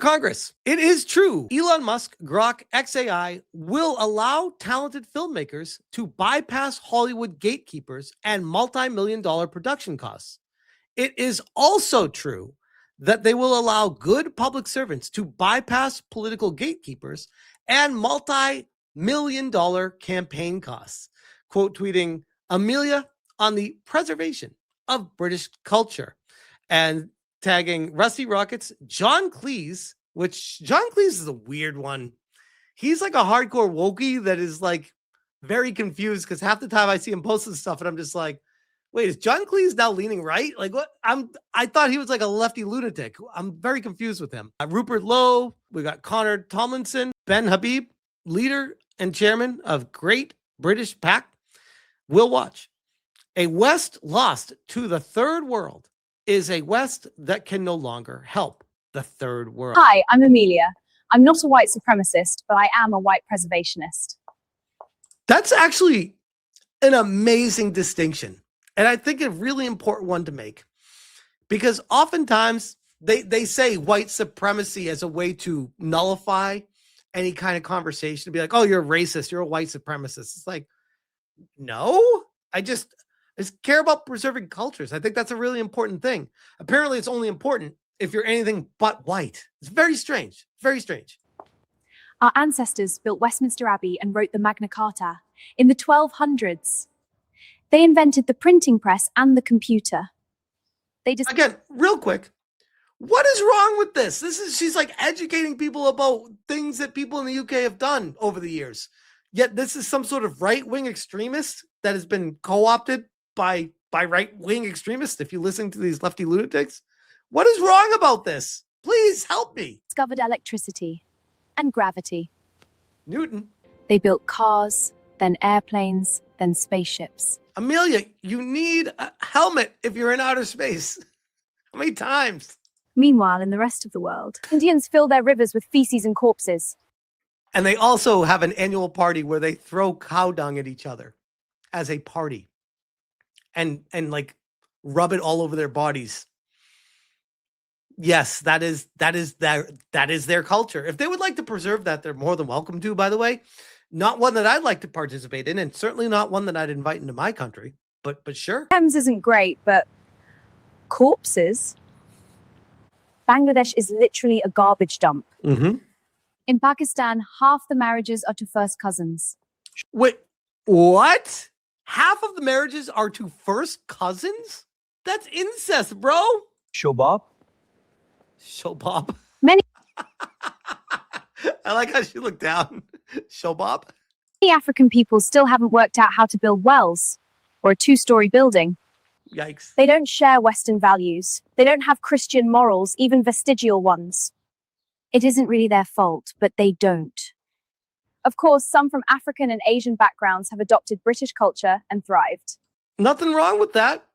Congress. It is true. Elon Musk, Grok, XAI will allow talented filmmakers to bypass Hollywood gatekeepers and multi-million-dollar production costs. It is also true that they will allow good public servants to bypass political gatekeepers and multi-million-dollar campaign costs. Quote tweeting Amelia on the preservation of British culture and tagging Rusty Rockets, John Cleese, which John Cleese is a weird one. He's like a hardcore wokey that is like very confused because half the time I see him post this stuff and I'm just like, wait, is John Cleese now leaning right? Like what? I thought he was like a lefty lunatic. I'm very confused with him. Rupert Lowe, we got Connor Tomlinson, Ben Habib, leader and chairman of Great British PAC, will watch. A West lost to the third world is a West that can no longer help the third world. Hi, I'm Amelia. I'm not a white supremacist, but I am a white preservationist. That's actually an amazing distinction. And I think a really important one to make, because oftentimes they say white supremacy as a way to nullify any kind of conversation, to be like, oh, you're a racist, you're a white supremacist. It's like, no, I just care about preserving cultures. I think that's a really important thing. Apparently, it's only important if you're anything but white. It's very strange, very strange. Our ancestors built Westminster Abbey and wrote the Magna Carta in the 1200s. They invented the printing press and the computer. Again, real quick, what is wrong with this? She's like educating people about things that people in the UK have done over the years. Yet this is some sort of right-wing extremist that has been co-opted by right-wing extremists. If you listen to these lefty lunatics, what is wrong about this? Please help me. Discovered electricity and gravity. Newton. They built cars, then airplanes, then spaceships. Amelia, you need a helmet if you're in outer space. How many times? Meanwhile, in the rest of the world, Indians fill their rivers with feces and corpses. And they also have an annual party where they throw cow dung at each other as a party and like rub it all over their bodies. Yes, that is their culture. If they would like to preserve that, they're more than welcome to, by the way. Not one that I'd like to participate in, and certainly not one that I'd invite into my country, but sure. Thames isn't great, but corpses? Bangladesh is literally a garbage dump. Mm-hmm. In Pakistan, half the marriages are to first cousins. Wait, what? Half of the marriages are to first cousins? That's incest, bro. Shobab. Shobab. Many I like how she looked down. Shobab. African people still haven't worked out how to build wells or a two-story building. Yikes. They don't share Western values. They don't have Christian morals, even vestigial ones. It isn't really their fault, but they don't. Of course, some from African and Asian backgrounds have adopted British culture and thrived. Nothing wrong with that.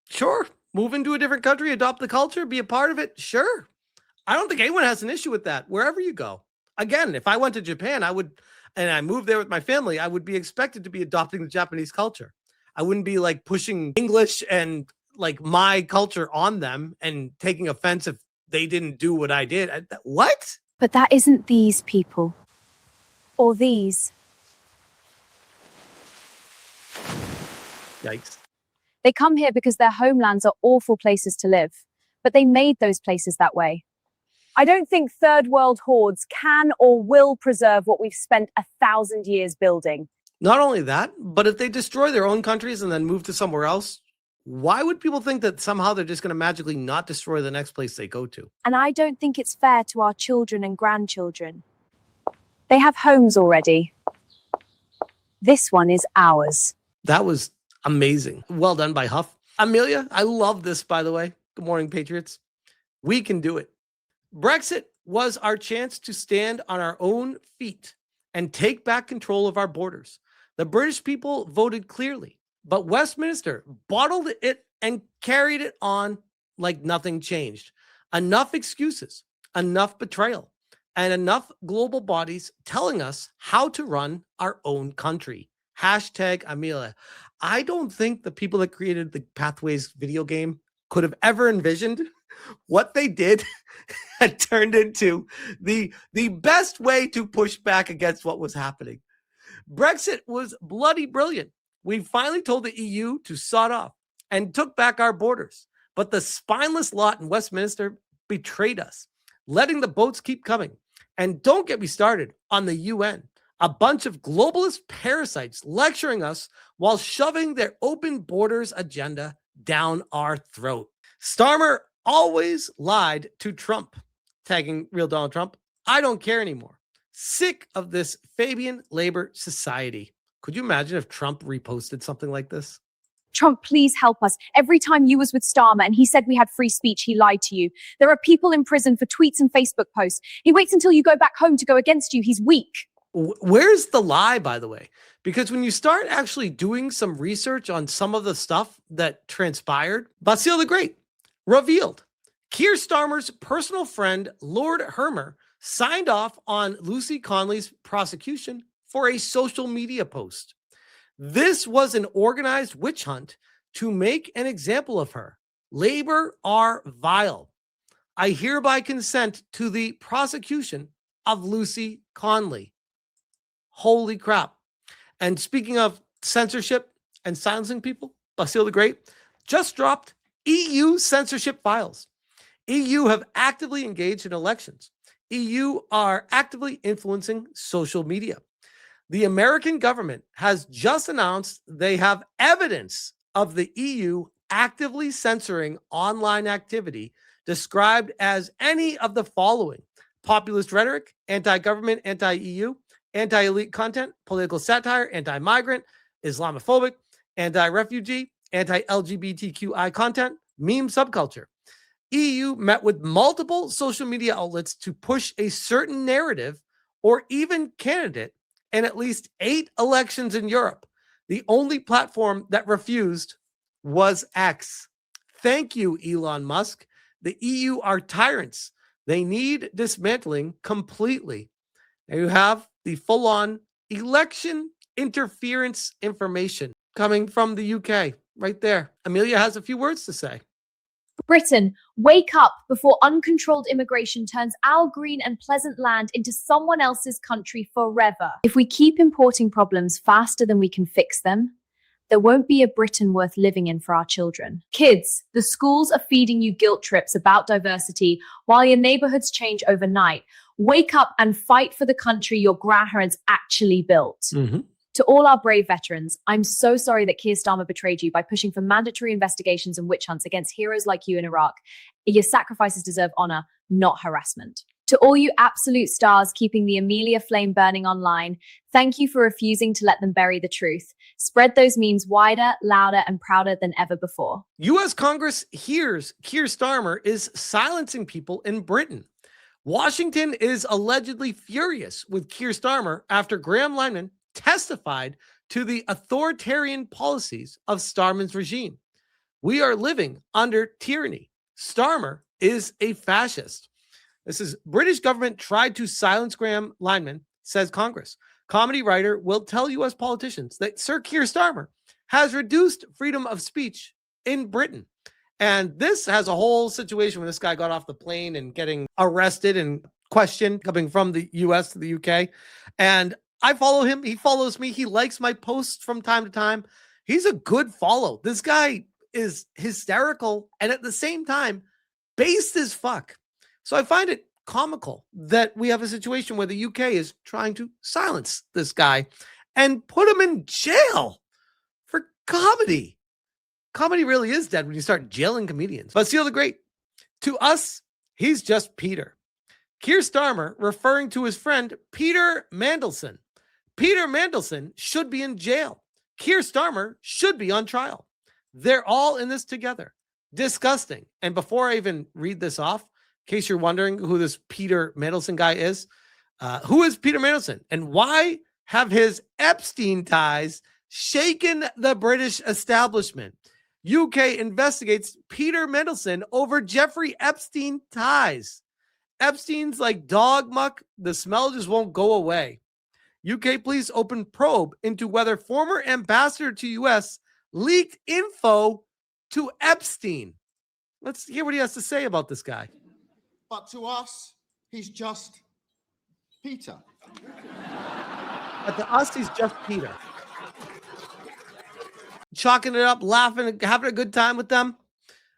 Sure. Move into a different country, adopt the culture, be a part of it. Sure. I don't think anyone has an issue with that, wherever you go. Again, if I went to Japan, and I moved there with my family, I would be expected to be adopting the Japanese culture. I wouldn't be like pushing English and like my culture on them and taking offense if they didn't do what I did. What? But that isn't these people. Or these. Yikes. They come here because their homelands are awful places to live, but they made those places that way. I don't think third world hordes can or will preserve what we've spent 1,000 years building. Not only that, but if they destroy their own countries and then move to somewhere else, why would people think that somehow they're just going to magically not destroy the next place they go to? And I don't think it's fair to our children and grandchildren. They have homes already. This one is ours. That was amazing. Well done by Huff. Amelia, I love this, by the way. Good morning, Patriots. We can do it. Brexit was our chance to stand on our own feet and take back control of our borders. The British people voted clearly, but Westminster bottled it and carried it on like nothing changed. Enough excuses, enough betrayal, and enough global bodies telling us how to run our own country. Hashtag Amelia. I don't think the people that created the Pathways video game could have ever envisioned what they did had turned into the best way to push back against what was happening. Brexit was bloody brilliant. We finally told the EU to sod off and took back our borders. But the spineless lot in Westminster betrayed us, letting the boats keep coming. And don't get me started on the UN, a bunch of globalist parasites lecturing us while shoving their open borders agenda down our throat. Starmer always lied to Trump, tagging real Donald Trump. I don't care anymore. Sick of this Fabian labor society. Could you imagine if Trump reposted something like this? Trump, please help us. Every time you was with Starmer and he said we had free speech, he lied to you. There are people in prison for tweets and Facebook posts. He waits until you go back home to go against you. He's weak. Where's the lie, by the way? Because when you start actually doing some research on some of the stuff that transpired, Basile the Great revealed Keir Starmer's personal friend, Lord Hermer, signed off on Lucy Conley's prosecution for a social media post. This was an organized witch hunt to make an example of her. Labor are vile. I hereby consent to the prosecution of Lucy Conley. Holy crap. And speaking of censorship and silencing people, Basile the Great just dropped EU censorship files. EU have actively engaged in elections. EU are actively influencing social media. The American government has just announced they have evidence of the EU actively censoring online activity described as any of the following: populist rhetoric, anti-government, anti-EU, anti-elite content, political satire, anti-migrant, Islamophobic, anti-refugee, anti-LGBTQI content, meme subculture. EU met with multiple social media outlets to push a certain narrative or even candidate in at least 8 elections in Europe. The only platform that refused was X. Thank you, Elon Musk. The EU are tyrants. They need dismantling completely. Now you have the full-on election interference information coming from the UK right there. Amelia has a few words to say. Britain, wake up before uncontrolled immigration turns our green and pleasant land into someone else's country forever. If we keep importing problems faster than we can fix them, there won't be a Britain worth living in for our children. Kids, the schools are feeding you guilt trips about diversity while your neighborhoods change overnight. Wake up and fight for the country your grandparents actually built. Mm-hmm. To all our brave veterans, I'm so sorry that Keir Starmer betrayed you by pushing for mandatory investigations and witch hunts against heroes like you in Iraq. Your sacrifices deserve honor, not harassment. To all you absolute stars keeping the Amelia flame burning online, thank you for refusing to let them bury the truth. Spread those memes wider, louder, and prouder than ever before. U.S. Congress hears Keir Starmer is silencing people in Britain. Washington is allegedly furious with Keir Starmer after Graham Lyman testified to the authoritarian policies of Starmer's regime. We are living under tyranny. Starmer is a fascist. This is British government tried to silence Graham Lyman, says Congress. Comedy writer will tell U.S. politicians that Sir Keir Starmer has reduced freedom of speech in Britain. And this has a whole situation when this guy got off the plane and getting arrested and questioned coming from the U.S. to the U.K. And I follow him. He follows me. He likes my posts from time to time. He's a good follow. This guy is hysterical and at the same time based as fuck. So I find it comical that we have a situation where the UK is trying to silence this guy and put him in jail for comedy. Comedy really is dead when you start jailing comedians. Basile the Great, to us, he's just Peter. Keir Starmer referring to his friend Peter Mandelson. Peter Mandelson should be in jail. Keir Starmer should be on trial. They're all in this together. Disgusting. And before I even read this off, in case you're wondering who this Peter Mandelson guy is, who is Peter Mandelson? And why have his Epstein ties shaken the British establishment? UK investigates Peter Mandelson over Jeffrey Epstein ties. Epstein's like dog muck. The smell just won't go away. UK police open probe into whether former ambassador to US leaked info to Epstein. Let's hear what he has to say about this guy. But to us, he's just Peter. But to us, he's just Peter. Chalking it up, laughing, having a good time with them.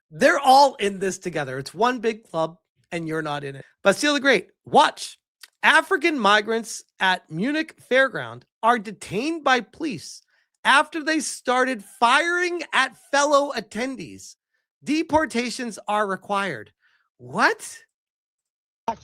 They're all in this together. It's one big club, and you're not in it. Bastille the Great, watch. African migrants at Munich Fairground are detained by police after they started firing at fellow attendees. Deportations are required. What? He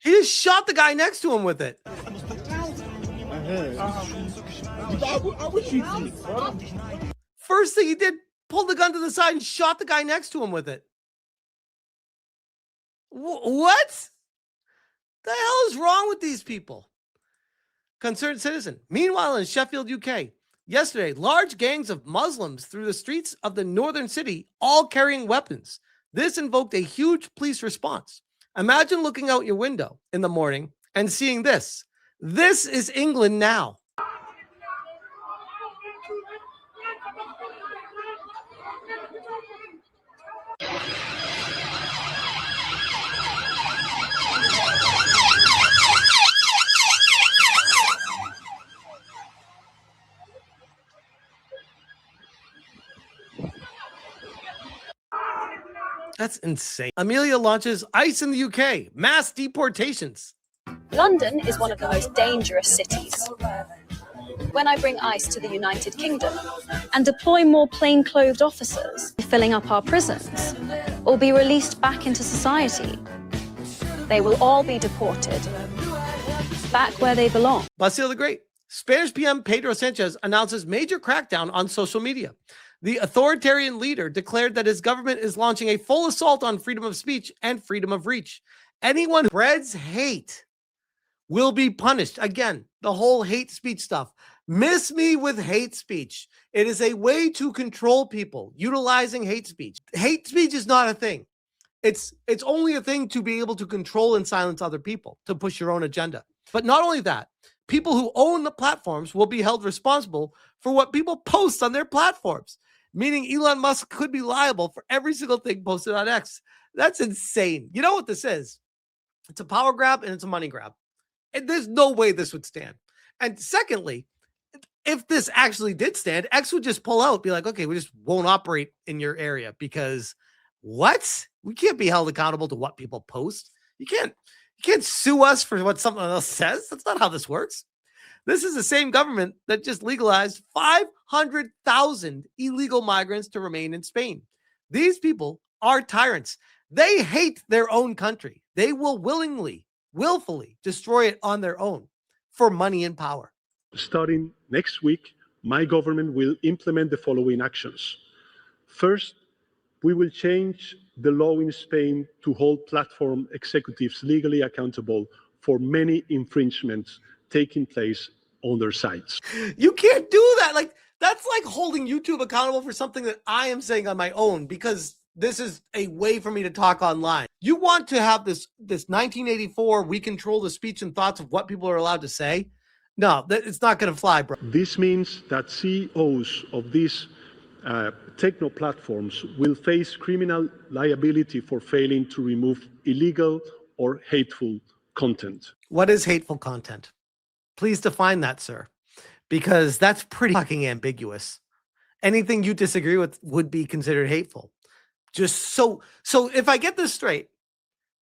just shot the guy next to him with it. First thing he did, pulled the gun to the side and shot the guy next to him with it. What? The hell is wrong with these people? Concerned citizen. Meanwhile, in Sheffield, UK, yesterday, large gangs of Muslims through the streets of the northern city, all carrying weapons. This invoked a huge police response. Imagine looking out your window in the morning and seeing this. This is England now. That's insane. Amelia launches ICE in the UK. Mass deportations. London is one of the most dangerous cities. When I bring ICE to the United Kingdom and deploy more plain-clothed officers, filling up our prisons, or be released back into society, they will all be deported back where they belong. Bastille the Great. Spanish PM Pedro Sanchez announces major crackdown on social media. The authoritarian leader declared that his government is launching a full assault on freedom of speech and freedom of reach. Anyone who spreads hate will be punished. Again, the whole hate speech stuff. Miss me with hate speech. It is a way to control people utilizing hate speech. Hate speech is not a thing. It's only a thing to be able to control and silence other people, to push your own agenda. But not only that, people who own the platforms will be held responsible for what people post on their platforms, meaning Elon Musk could be liable for every single thing posted on X. That's insane. You know what this is? It's a power grab and it's a money grab. And there's no way this would stand. And secondly, if this actually did stand, X would just pull out, be like, okay, we just won't operate in your area because what? We can't be held accountable to what people post. You can't sue us for what someone else says. That's not how this works. This is the same government that just legalized 500,000 illegal migrants to remain in Spain. These people are tyrants. They hate their own country. They will willfully destroy it on their own for money and power. Starting next week, my government will implement the following actions. First, we will change the law in Spain to hold platform executives legally accountable for many infringements taking place on their sites. You can't do that. That's like holding YouTube accountable for something that I am saying on my own because this is a way for me to talk online. You want to have this 1984, we control the speech and thoughts of what people are allowed to say? No, it's not going to fly, bro. This means that CEOs of these techno platforms will face criminal liability for failing to remove illegal or hateful content. What is hateful content? Please define that, sir, because that's pretty fucking ambiguous. Anything you disagree with would be considered hateful. Just so if I get this straight,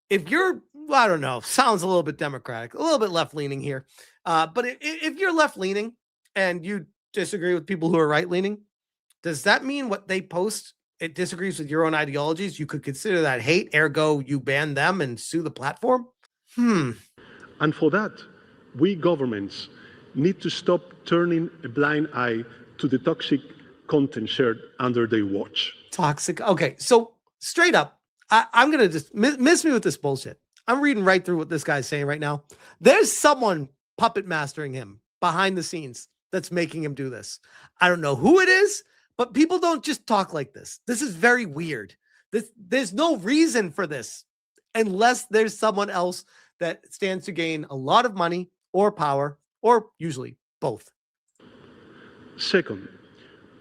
if you're, I don't know, sounds a little bit democratic, a little bit left-leaning here, but if you're left-leaning and you disagree with people who are right-leaning, does that mean what they post, it disagrees with your own ideologies? You could consider that hate, ergo you ban them and sue the platform? And for that, we governments need to stop turning a blind eye to the toxic content shared under their watch. Toxic. Okay, so straight up, I'm going to just miss me with this bullshit. I'm reading right through what this guy's saying right now. There's someone puppet mastering him behind the scenes that's making him do this. I don't know who it is, but people don't just talk like this. This is very weird. There's no reason for this. unless there's someone else that stands to gain a lot of money or power, or usually both. Second,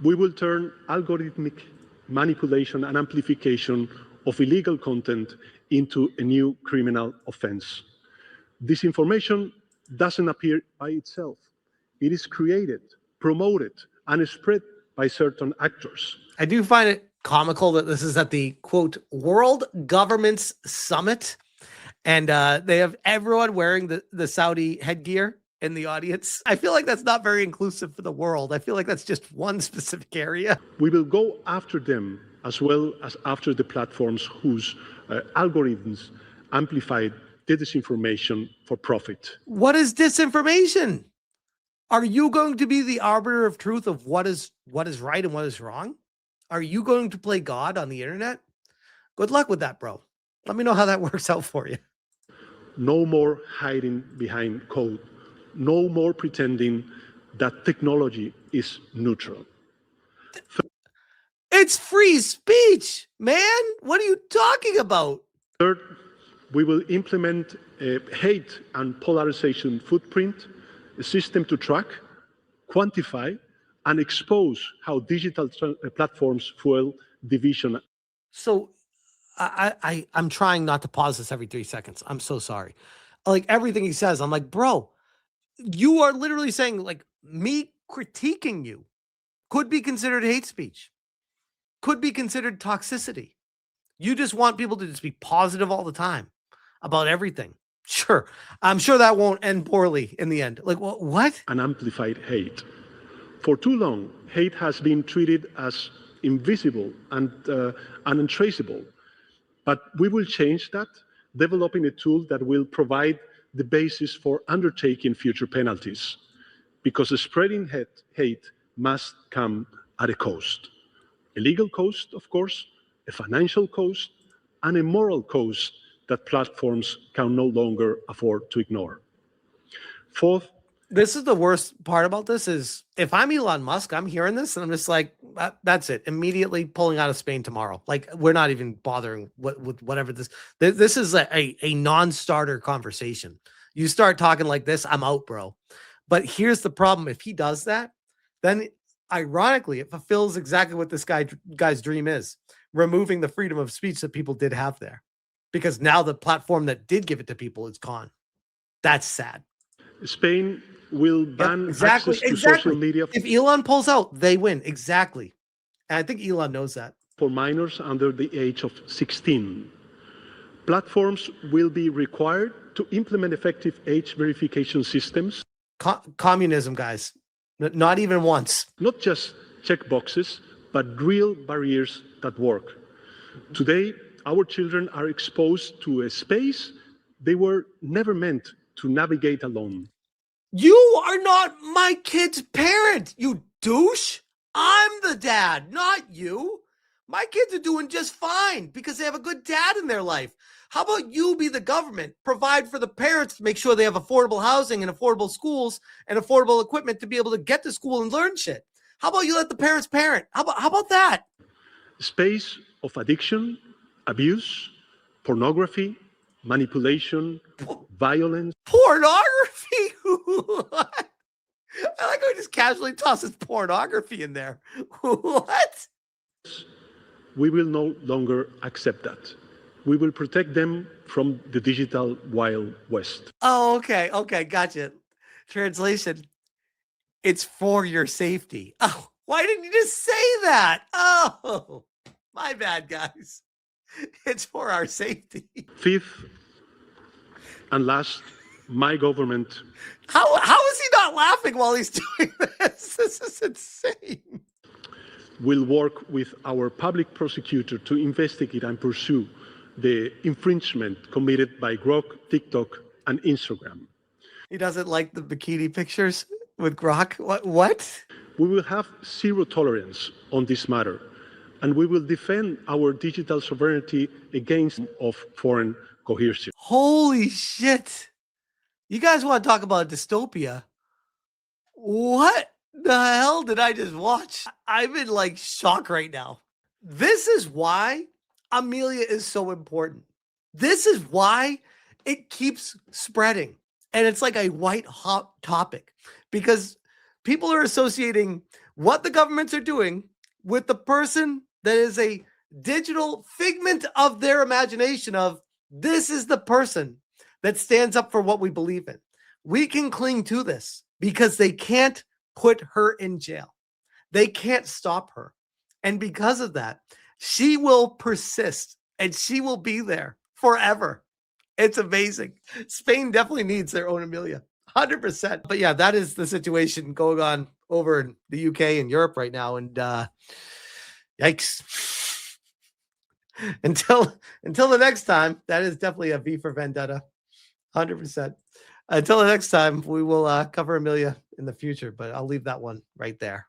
we will turn algorithmic manipulation and amplification of illegal content into a new criminal offense. Disinformation doesn't appear by itself. It is created, promoted, and spread by certain actors. I do find it comical that this is at the, quote, World Governments Summit, and they have everyone wearing the Saudi headgear in the audience. I feel like that's not very inclusive for the world. I feel like that's just one specific area. We will go after them as well as after the platforms whose algorithms amplified the disinformation for profit. What is disinformation? Are you going to be the arbiter of truth of what is right and what is wrong? Are you going to play God on the internet? Good luck with that, bro. Let me know how that works out for you. No more hiding behind code. No more pretending that technology is neutral. It's free speech, man. What are you talking about? Third, we will implement a hate and polarization footprint, a system to track, quantify, and expose how digital platforms fuel division. So I'm trying not to pause this every 3 seconds. I'm so sorry. Like everything he says, I'm like, bro, you are literally saying like me critiquing you could be considered hate speech, could be considered toxicity. You just want people to just be positive all the time about everything. Sure. I'm sure that won't end poorly in the end. Like what? And amplified hate. For too long, hate has been treated as invisible and untraceable. But we will change that, developing a tool that will provide the basis for undertaking future penalties. Because spreading hate must come at a cost. A legal cost, of course, a financial cost, and a moral cost that platforms can no longer afford to ignore. Fourth, this is the worst part about this is if I'm Elon Musk, I'm hearing this and I'm just like, that's it. Immediately pulling out of Spain tomorrow. Like we're not even bothering with whatever this is a non-starter conversation. You start talking like this, I'm out, bro. But here's the problem. If he does that, then ironically, it fulfills exactly what this guy's dream is, removing the freedom of speech that people did have there. Because now the platform that did give it to people is gone. That's sad. Spain will ban access to social media. If Elon pulls out, they win. Exactly. And I think Elon knows that. For minors under the age of 16. Platforms will be required to implement effective age verification systems. Communism, guys. Not even once. Not just checkboxes, but real barriers that work. Today, our children are exposed to a space they were never meant to navigate alone. You are not my kid's parent, you douche. I'm the dad, not you. My kids are doing just fine because they have a good dad in their life. How about you be the government, provide for the parents to make sure they have affordable housing and affordable schools and affordable equipment to be able to get to school and learn shit? How about you let the parents parent? How about that? Space of addiction, abuse, pornography, manipulation, violence. Pornography? What? I like how he just casually tosses pornography in there. What? We will no longer accept that. We will protect them from the digital Wild West. Oh, okay. Okay, gotcha. Translation. It's for your safety. Oh, why didn't you just say that? Oh, my bad, guys. It's for our safety. Fifth and last, my government. How is he not laughing while he's doing this? This is insane. Will work with our public prosecutor to investigate and pursue the infringement committed by Grok, TikTok, and Instagram. He doesn't like the bikini pictures with Grok? What? We will have zero tolerance on this matter, and we will defend our digital sovereignty against of foreign coercion. Holy shit. You guys want to talk about dystopia? What the hell did I just watch? I'm in like shock right now. This is why Amelia is so important. This is why it keeps spreading. And it's like a white hot topic because people are associating what the governments are doing with the person that is a digital figment of their imagination of this is the person that stands up for what we believe in. We can cling to this because they can't put her in jail. They can't stop her. And because of that, she will persist and she will be there forever. It's amazing. Spain definitely needs their own Amelia. 100%. But yeah, that is the situation going on over in the UK and Europe right now. And yikes. Until the next time, that is definitely a V for Vendetta. 100%. Until the next time, we will cover Amelia in the future, but I'll leave that one right there.